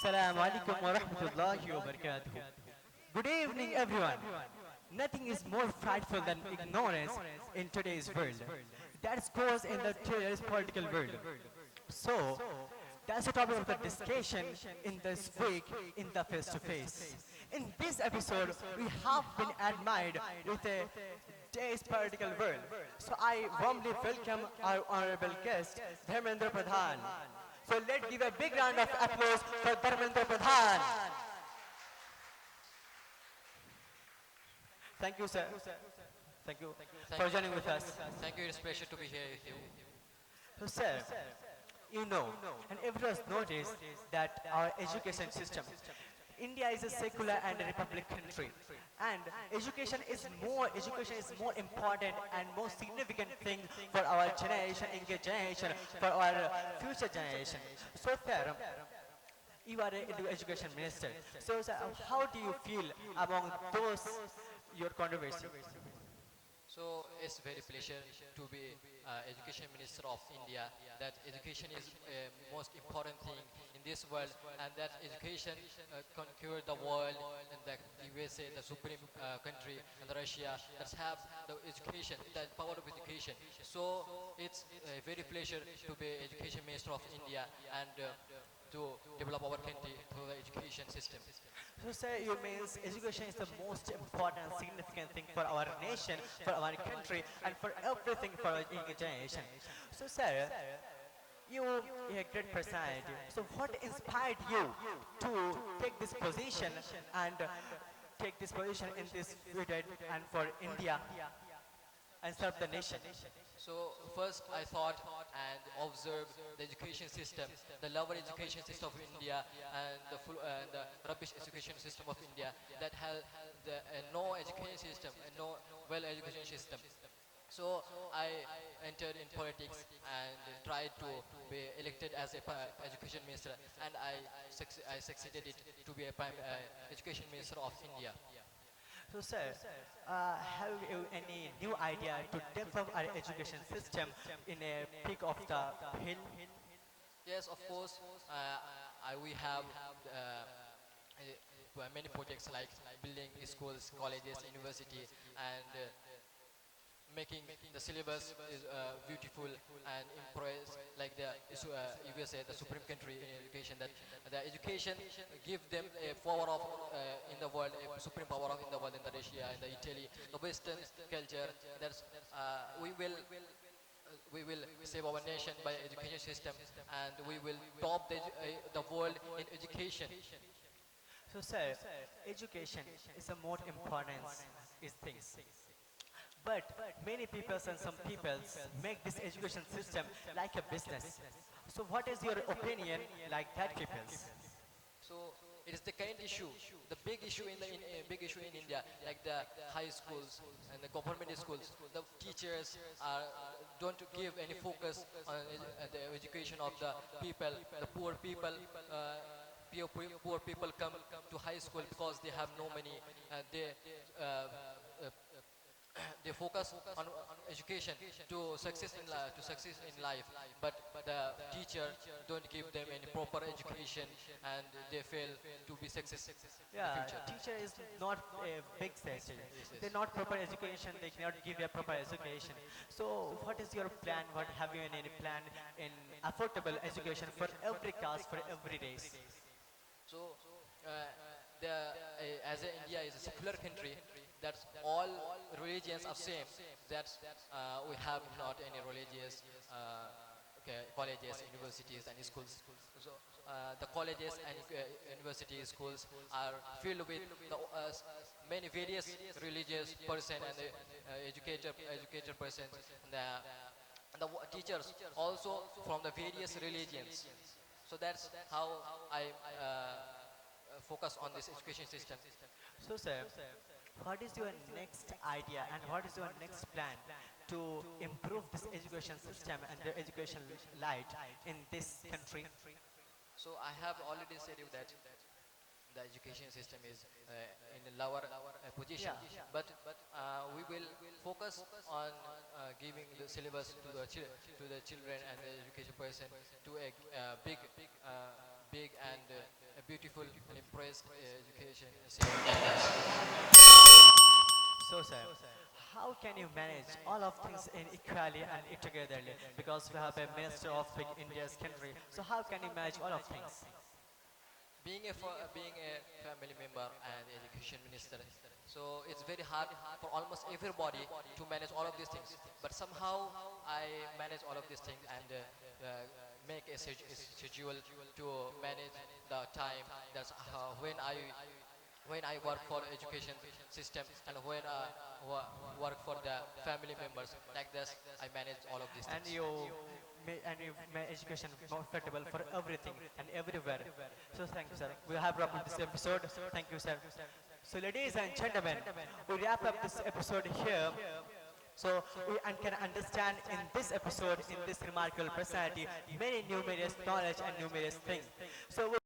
Assalamu alaikum wa rahmatullahi wa barakatuh. Good evening, everyone. Nothing is more frightful than ignorance in today's world. That goes in the today's political world. So, that's the topic of the discussion in this week in the face to face. In this episode, we have been admired with a day's political world. So I warmly welcome our honorable guest, Dharmendra Pradhan. So let's give a big round of applause for Dharmendra Pradhan. Thank you, sir. Thank you Thank, for joining with us. thank you. It's a pleasure to be here with you. So, sir, you know, and everyone has noticed that our education system, India is a secular and a republic country, and education is more important and more significant thing for our generation, Indian generation, for our future generation. So, sir, you are a education minister. So, sir, how do you feel among those your controversy? So it's very pleasure to be Education Minister of India. That education is most important thing in this world, and that education conquer the world, and the USA, the supreme country, and the Russia that have the education, the power of education. So it's a very pleasure to be Education Minister of India and to develop our country through the education system. So, sir, you means education is the most important, significant thing for our nation, for our country, and for everything for our younger generation. So, sir, you are a great personality. So, what inspired you to take this position and take this position in this period and for India and serve the nation? So first I thought and observed the education system, the lower education system of India and the rubbish education system of India that has no education system and no well education system. So I entered in politics and tried to be elected as a education minister, and I succeeded it to be a education minister of India. So, sir, have you any new idea to develop our education system in a peak of the hill? Yes, of course. We have many projects like building schools, colleges, university, and making the syllabus is beautiful and impress like the USA, the supreme country in education. That the education give them a power of in the world, a supreme power of in the world, in the Russia, in the Italy, the Western culture. That's we will save our nation by education system, and we will top the world in education. So, sir, education is the most important is things. But many people and some people make this education system like a business. So what is your opinion like that people? So it is the current issue, the big issue big issue in India, like the high schools and the government schools. The teachers don't give any focus on the education of the people, the poor people. Poor people come to high school because they have no money. Uh, they focus on education to success in life, but the teacher don't give them any proper education, and they fail to be success in the Yeah, future. teacher is not a big section. Yes, They're yes. not proper education. They cannot give you a proper education. So what is your plan? What have you any plan in affordable education for every caste, for every race? So as India is a secular country, that's all religions are same. That's we have not any religious okay, colleges, universities, and schools. So the colleges and university schools are filled with many various religious person and educated persons, and the teachers also from the various religions. So that's how I focus on this education system. So, sir, what is your next idea and what is your next plan to improve this education system and the education light in this country? So I have already said you that the education system is in a lower position, Yeah. but we will focus on giving the syllabus to the children and the education person to a big big and a beautiful and impressed education system. So, sir, how can you manage all of things in equally and togetherly? Because we have a minister of India's country. So, how can you manage all of things? Being a family member and education minister, so it's very hard for almost everybody to manage all of these things. But somehow I manage all of these things and make a schedule to manage the time. That's when I work for education system and when work for the family members. Like this, I manage all of these And things. you make education more comfortable for everything and everywhere. So thank you, sir. We have wrapped up this episode. Thank you, sir. So, ladies and gentlemen, we wrap up this episode here. So we can understand in this episode, in this remarkable personality, many numerous knowledge and numerous things. So we